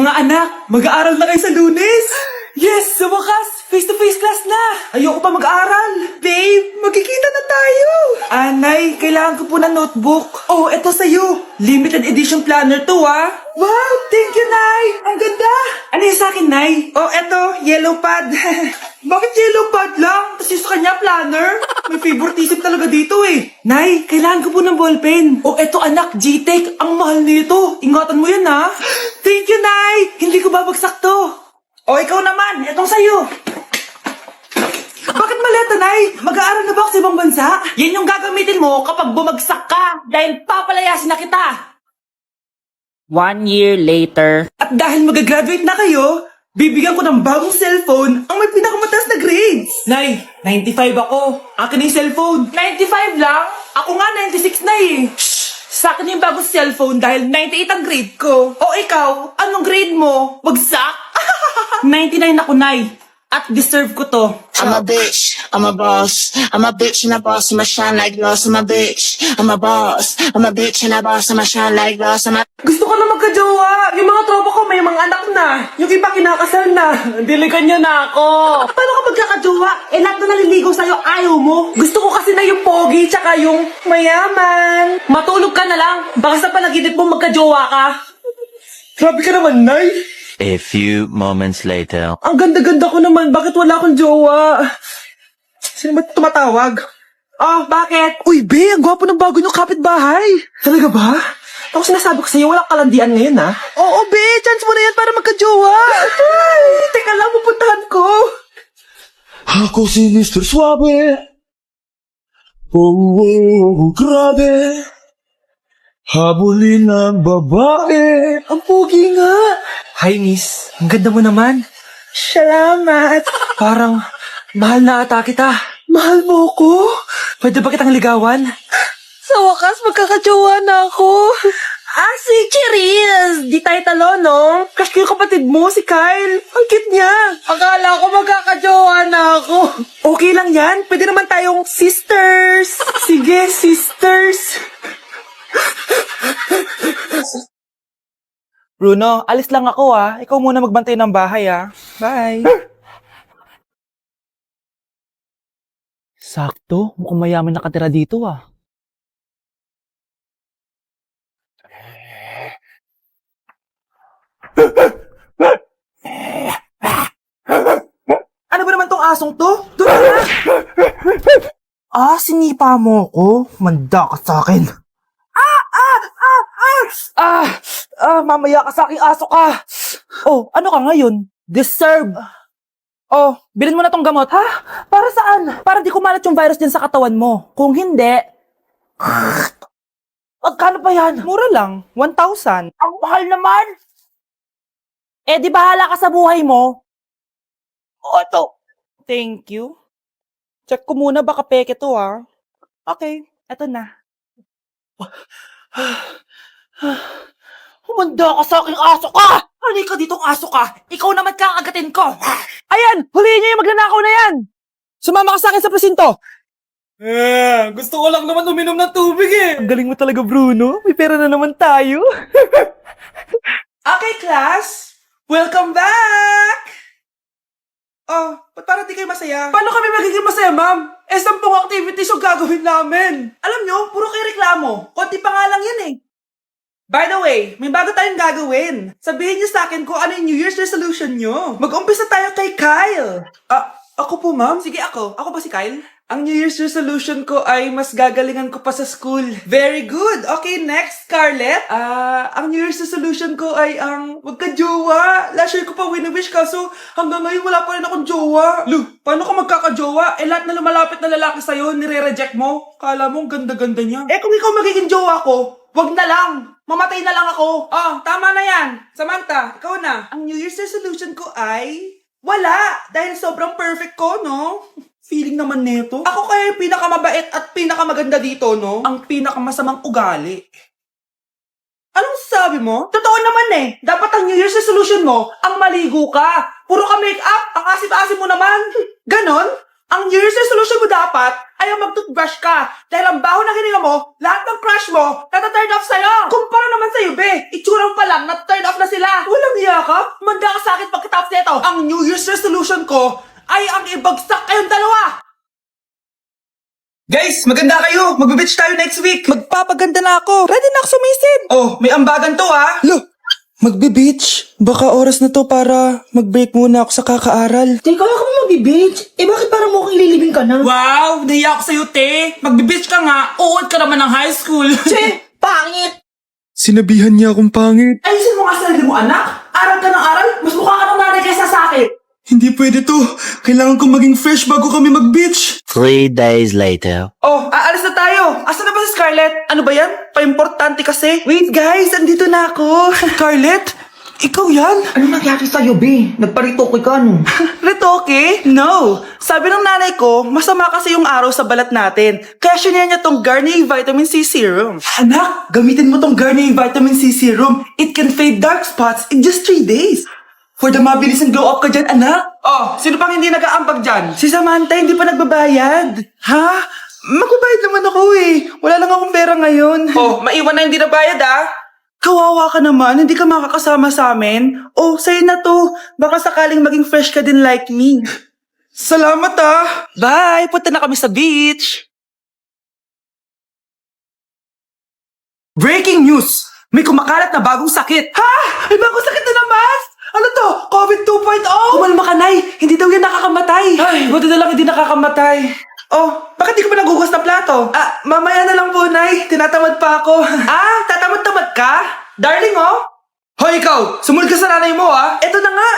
Mga anak, mag-aaral na kayo sa Lunes! Yes! Sa wakas! Face-to-face class na! Ayoko pa mag-aaral! Babe, magkikita na tayo! Anay, kailangan ko po ng notebook. Oh, eto sa'yo. Limited edition planner to, ah. Wow! Thank you, Nay! Ang ganda! Ano yung sa akin, Nay? Oh, eto, yellow pad. Bakit yellow pad lang? Tapos yung sa kanya, planner? May favoritism talaga dito eh. Nay, kailangan ko po ng ballpen. Oh, eto anak, G-Tech. Ang mahal nito. Ingatan mo yan, ha? Thank you, Nay! Hindi ko babagsak to. O, ikaw naman. Etong sa'yo. Bakit maleta, Nay? Mag-aaral na ba ako sa ibang bansa? Yan yung gagamitin mo kapag bumagsak ka dahil papalayasin na kita. 1 year later. At dahil mag-graduate na kayo, bibigyan ko ng bagong cellphone ang may pinakamataas na grades. Nay, 95 ako. Akin na yung cellphone. 95 lang? Ako nga 96 na eh. Shh! Sa akin yung bagong cellphone dahil 98 ang grade ko. O ikaw, anong grade mo? Bagsak? 99 ako, Nay. At deserve ko to. I'm a bitch, I'm a boss. I'm a bitch and a boss, I'ma shine like gloss. I'm a bitch, I'm a boss. I'm a bitch and a boss, I'ma shine like gloss. Gusto ko na magka-jowa. Yung mga tropa ko may mga anak na. Yung iba kinakasal na. Dilikan niya na ako. Paano ka magkaka-jowa? Eh lahat na naliligaw sa'yo, ayaw mo. Gusto ko kasi na yung pogi tsaka yung mayaman. Matulog ka na lang. Baka sa panaginip mo magka-jowa ka. Grabe ka naman, Nay. A few moments later. Ang ganda-ganda ko naman. Bakit wala akong jowa? Sino ba tumatawag? Oh, bakit? Uy, Be, ang gwapo ng bago niyong kapitbahay. Talaga ba? Ako sinasabi ko sa'yo, walang kalandian ngayon, ha? Oo, Be, chance mo na yan para magka-jowa. Ay, teka lang, pupuntahan ko. Ako si Mr. Suave. Grabe. Habulin ng babae. Ang pogi nga. Hi, miss. Ang ganda mo naman. Salamat. Parang mahal na ata kita. Mahal mo ko? Pwede ba kitang ligawan? Sa wakas, magkakajowa na ako. Si Cherise! Di tayo talo, no? Crush ko yung kapatid mo, si Kyle. Ang cute niya. Akala ko magkakajowa na ako. Okay lang yan. Pwede naman tayong sisters. Sige, sisters. Bruno, alis lang ako ah. Ikaw muna magbantay ng bahay ah. Bye. Sakto, mukhang mayaman nakatira dito ah. Ano ba naman tong asong to? Doon na! Sinipa mo ko? Manda ka sa akin. Mamaya ka sa aking aso ka. Oh, ano ka ngayon? Deserve. Oh, bilhin mo na tong gamot. Ha? Para saan? Para di kumalat yung virus din sa katawan mo. Kung hindi, magkano pa yan? Mura lang, 1,000. Ang mahal naman. Eh, di bahala ka sa buhay mo. Oh, ito. Thank you. Check ko muna, baka peke to ah. Okay, eto na. Humanda ka sa aking aso ka! Halika ditong aso ka! Ikaw naman kakagatin ko! Ayan! Huliin niyo yung magnanakaw na yan! Sumama ka sa akin sa presinto! Gusto ko lang naman uminom ng tubig eh! Ang galing mo talaga, Bruno. May pera na naman tayo. Okay, class! Welcome back! Oh, ba't parang di kayo masaya? Paano kami magiging masaya, ma'am? 10 activities yung gagawin namin. Alam nyo, puro kayo reklamo. Konti pa nga lang yan eh. By the way, may bago tayong gagawin. Sabihin niyo sa akin kung ano yung New Year's resolution nyo. Mag-umpisa tayo kay Kyle. Ako po, ma'am? Sige, ako. Ako ba si Kyle? Ang New Year's resolution ko ay mas gagalingan ko pa sa school. Very good. Okay, next, Scarlett. Ang New Year's resolution ko ay wag ka jowa. Last year ko pa wini-wish kaso hanggang ngayon wala pa rin akong jowa. Lu, paano ka magkakajowa? Eh, lahat na lumalapit na lalaki sa'yo, nire-reject mo. Kala mo, ang ganda-ganda niya. Eh, kung ikaw magiging jowa ko, wag na lang. Mamatay na lang ako. Oh, tama na yan. Samantha, ikaw na. Ang New Year's resolution ko ay wala. Dahil sobrang perfect ko, no? Feeling naman neto. Ako kaya yung pinakamabait at pinakamaganda dito, no? Ang pinakamasamang ugali. Anong sabi mo? Totoo naman eh. Dapat ang New Year's resolution mo, ang maligo ka. Puro ka make-up, ang asim-asim mo naman. Ganon? Ang New Year's resolution mo dapat, ayaw mag-toothbrush ka. Dahil ang baho ng hininga mo, lahat ng crush mo, nata-turn off sa'yo. Kumpara naman sa'yo, be. Itsurang pa lang, nata-turn off na sila. Walang iya ka? Manda ka sa akin pagkatapos nito. Ang New Year's resolution ko ay ang ibagsak kayong dalawa. Guys, maganda kayo. Magbe-beach tayo next week. Magpapaganda na ako. Ready na ako sumisid. Oh, may ambagan to ah. Look, magbe-beach. Baka oras na to para mag-break muna ako sa kakaaral. Teka, ako ba mag-beach? Bakit parang mukhang ililibing ka na? Wow, nahiya ako sa'yo, te. Magbe-beach ka nga. Uod ka naman ng high school. Che, pangit! Sinabihan niya akong pangit. Ayusin mo nga sarili mo, anak. Aral ka ng aral. Mas mukha ka ng nanay kaysa sa akin. Hindi pwede to. Kailangan kong maging fresh bago kami mag-beach. 3 days later. Oh, aalis na tayo. Asa na ba si Scarlett? Ano ba yan? Pa-importante kasi. Wait guys, andito na ako. Scarlett? Ikaw yan? Ano nangyari sa'yo, be? Nagparitoke ka, no? Retoke? No. Sabi ng nanay ko, masama kasi yung araw sa balat natin. Kaya sinaya niya tong Garnier Vitamin C Serum. Anak, gamitin mo tong Garnier Vitamin C Serum. It can fade dark spots in just 3 days. For the mabilis and glow up ka dyan, anak. Oh, sino pang hindi nag-aambag dyan? Si Samantha hindi pa nagbabayad. Ha? Magbabayad naman ako eh. Wala lang akong pera ngayon. Oh, maiwan na hindi nabayad ah. Kawawa ka naman, hindi ka makakasama sa amin. Oh, sa'yo na to. Baka sakaling maging fresh ka din like me. Salamat ah. Bye, punta na kami sa beach. Breaking news! May kumakalat na bagong sakit. Ha? May bagong sakit na naman? Ano to? COVID 2.0? Kumalma ka, Nay. Hindi daw yan nakakamatay. Ay, buti na lang hindi nakakamatay. Oh, bakit di ka pa nagugas ng plato? Ah, mamaya na lang po, Nay. Tinatamad pa ako. Ah, tatamad-tamad ka? Darling, oh. Hoy, ikaw! Sumunod ka sa nanay mo, ah. Eto na nga.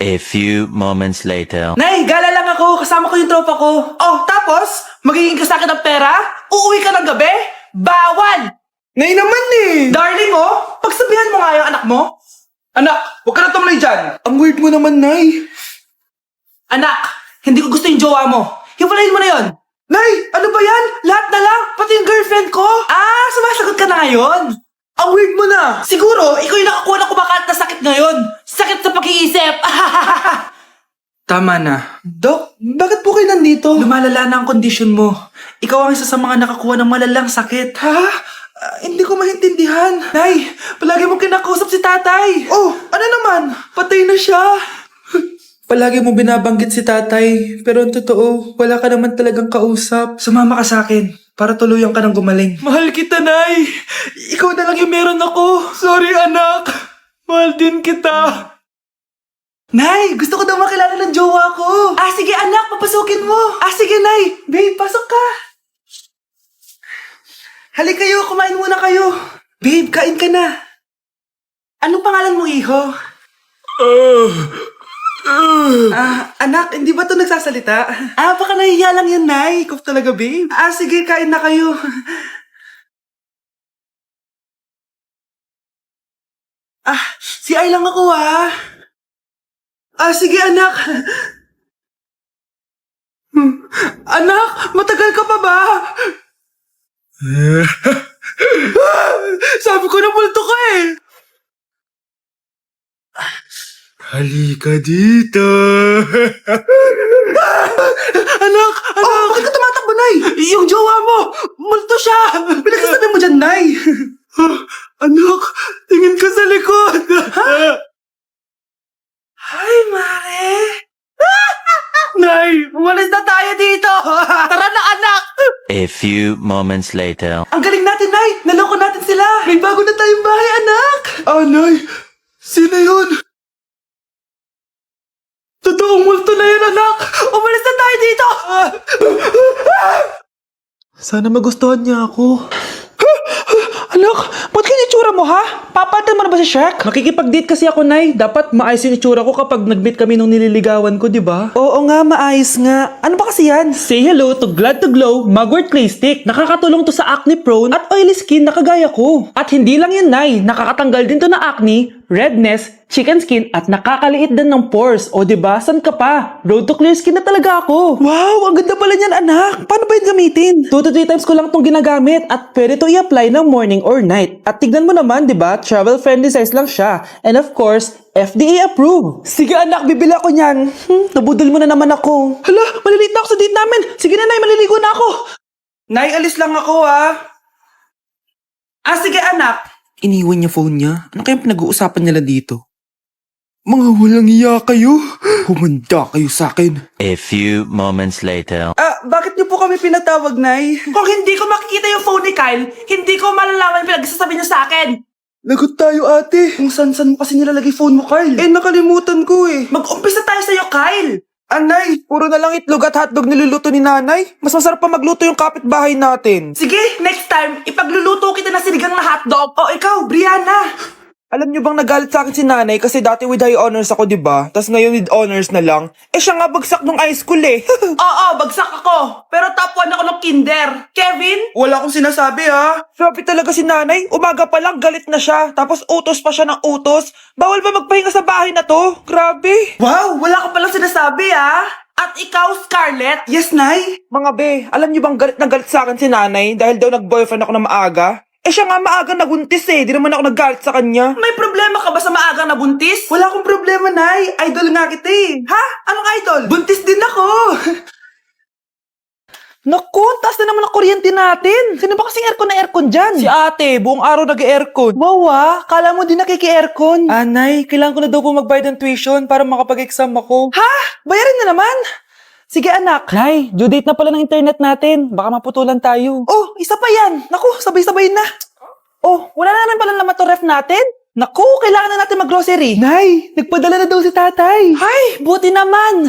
A few moments later. Nay, gala lang ako. Kasama ko yung tropa ko. Oh, tapos? Magiging ka sa akin ng pera? Uuwi ka ng gabi? Bawal! Nay naman eh. Darling, oh. Pagsabihan mo nga yung anak mo. Anak, huwag ka na tumuloy dyan. Ang weird mo naman, Nay. Anak, hindi ko gusto yung jowa mo. Hiwalayin mo na yon. Nay, ano ba yan? Lahat na lang, pati yung girlfriend ko. Ah, sumasagot ka na ngayon. Ang weird mo na. Siguro, ikaw yung nakakuha ng kumakalat na sakit ngayon. Sakit sa pag-iisip. Tama na. Dok, bakit po kayo nandito? Lumalala na ang kondisyon mo. Ikaw ang isa sa mga nakakuha ng malalang sakit. Ha? Hindi ko maintindihan. Nay, palagi mo kinakausap si tatay. Oh, ano naman? Patay na siya. Palagi mo binabanggit si tatay, pero ang totoo, wala ka naman talagang kausap. Sumama ka sa akin, para tuluyan ka ng gumaling. Mahal kita, Nay. Ikaw na lang yung meron ako. Sorry, anak. Mahal din kita. Nay, gusto ko daw makilala ng jowa ko. Ah, sige anak, papasukin mo. Ah, sige, Nay. Babe, pasok ka. Halika kayo, kumain muna kayo. Babe, kain ka na. Anong pangalan mo, iho? Anak, hindi ba ito nagsasalita? Ah, baka nahiya lang yan, Nay. Ikaw talaga, babe. Ah, sige, kain na kayo. Ah, si Ay lang ako, ah. Ah, sige, anak. Anak, matagal ka pa ba? Sabi ko na multo ka eh. Halika dito. Anak! Oh, bakit ka tumatakbo, Nay? Yung jowa mo! Multo siya! Pinagsasabi mo dyan, Nay! Anak, tingin ka sa likod! Hi, Mare! Nay, umalis na tayo dito! Tara na, anak! A few moments later. Ang galing natin, Nay! Naloko natin sila! May bago na tayong bahay, anak! Ah, Nay! Sino yun? Totoong multo na yun, anak! Umalis na tayo dito! Sana magustuhan niya ako. Anak, ba't kaya itsura mo, ha? Papalitan mo na ba si Shrek? Makikipag-date kasi ako, Nay. Dapat maayos yung itsura ko kapag nag-meet kami nung nililigawan ko, di ba? Oo nga, maayos nga. Ano ba kasi yan? Say hello to Glad to Glow Mugwort Clay Stick. Nakakatulong to sa acne prone at oily skin na kagaya ko. At hindi lang yan, Nay. Nakakatanggal din to na acne, redness, chicken skin, at nakakaliit din ng pores. O diba, san ka pa? Road to clear skin na talaga ako. Wow, ang ganda pala niyan anak. Paano ba yun gamitin? 2 to 3 times ko lang tong ginagamit at pwede to i-apply ng morning or night. At tignan mo naman, diba, travel friendly size lang siya. And of course, FDA approved. Sige anak, bibili ako niyan. Nabudol mo na naman ako. Hala, malilate na ako sa date namin. Sige na, Nay, maliligo na ako. Nay, alis lang ako sige anak. Iniwan niya phone niya. Ano kayang pinag-uusapan nila dito? Mga walang iya kayo. Humanda kayo sa akin. A few moments later. Bakit niyo po kami pinatawag, Nay? Kung hindi ko makikita yung phone ni Kyle, hindi ko malalaman yung pinagsasabi niya sa akin. Lagot tayo ate. Kung san-san mo kasi nilalagay phone mo, Kyle. Nakalimutan ko eh. Mag-umpisa tayo sa'yo, Kyle. Anay, puro na lang itlog at hotdog niluluto ni nanay. Mas masarap pa magluto yung kapitbahay natin. Sige, next time, ipagluluto kita na sinigang na hotdog. O ikaw, Brianna. Alam niyo bang nagalit sa akin si nanay kasi dati with high honors ako, diba? Tapos ngayon with honors na lang. Siya nga bagsak nung high school eh. Oo, bagsak ako. Pero top 1 ako ng kinder. Kevin? Wala akong sinasabi ha. Grabe talaga si nanay. Umaga pa lang galit na siya. Tapos utos pa siya ng utos. Bawal ba magpahinga sa bahay na to? Grabe. Wow, wala ka palang sinasabi ha. At ikaw, Scarlett? Yes, Nay? Mga be, alam niyo bang galit na galit sa akin si nanay dahil daw nag-boyfriend ako na maaga? Siya nga maagang nabuntis eh. Di naman ako naggalit sa kanya. May problema ka ba sa maagang nabuntis? Wala akong problema, Nay. Idol nga kita eh. Ha? Anong idol? Buntis din ako. Naku, taas na naman ang kuryente natin. Sino ba kasing aircon dyan? Si ate, buong araw nag-aircon. Wow kala mo din nakiki-aircon. Nay, kailangan ko na daw po magbayad ng tuition para makapag-exam ako. Ha? Bayarin na naman? Sige anak. Nay, due date na pala ng internet natin. Baka maputulan tayo. Oh, isa pa yan. Naku, sabay-sabay na. Oh, wala na naman pala naman to ref natin. Naku, kailangan na natin mag-grocery. Nay, nagpadala na daw si tatay. Ay, buti naman.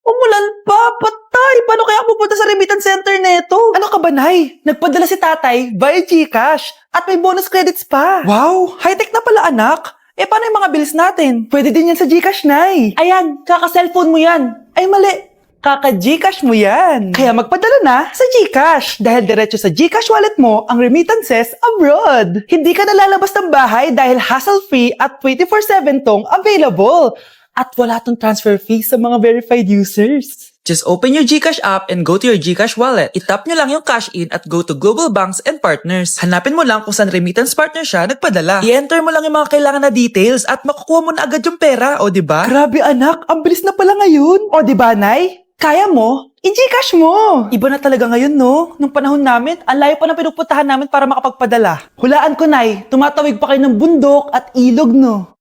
Umulan pa, patay. Paano kaya ako pupunta sa remittance center neto? Ano ka ba, Nay? Nagpadala si tatay via GCash at may bonus credits pa. Wow, high-tech na pala anak. Paano yung mga bills natin? Pwede din yan sa GCash, Nay. Ayan, kaka-cellphone mo yan. Ay, mali. Kaka-GCash mo yan. Kaya magpadala na sa GCash dahil diretso sa GCash wallet mo ang remittances abroad. Hindi ka nalalabas ng bahay dahil hassle-free at 24/7 tong available. At wala tong transfer fee sa mga verified users. Just open your GCash app and go to your GCash wallet. Itap nyo lang yung cash in at go to global banks and partners. Hanapin mo lang kung saan remittance partner siya nagpadala. I-enter mo lang yung mga kailangan na details at makukuha mo na agad yung pera, o diba? Grabe anak, ang bilis na pala ngayon. O diba, Nay? Kaya mo? I-GCash mo! Iba na talaga ngayon, no? Nung panahon namin, ang layo pa na pinupuntahan namin para makapagpadala. Hulaan ko, Nay, tumatawid pa kayo ng bundok at ilog, no?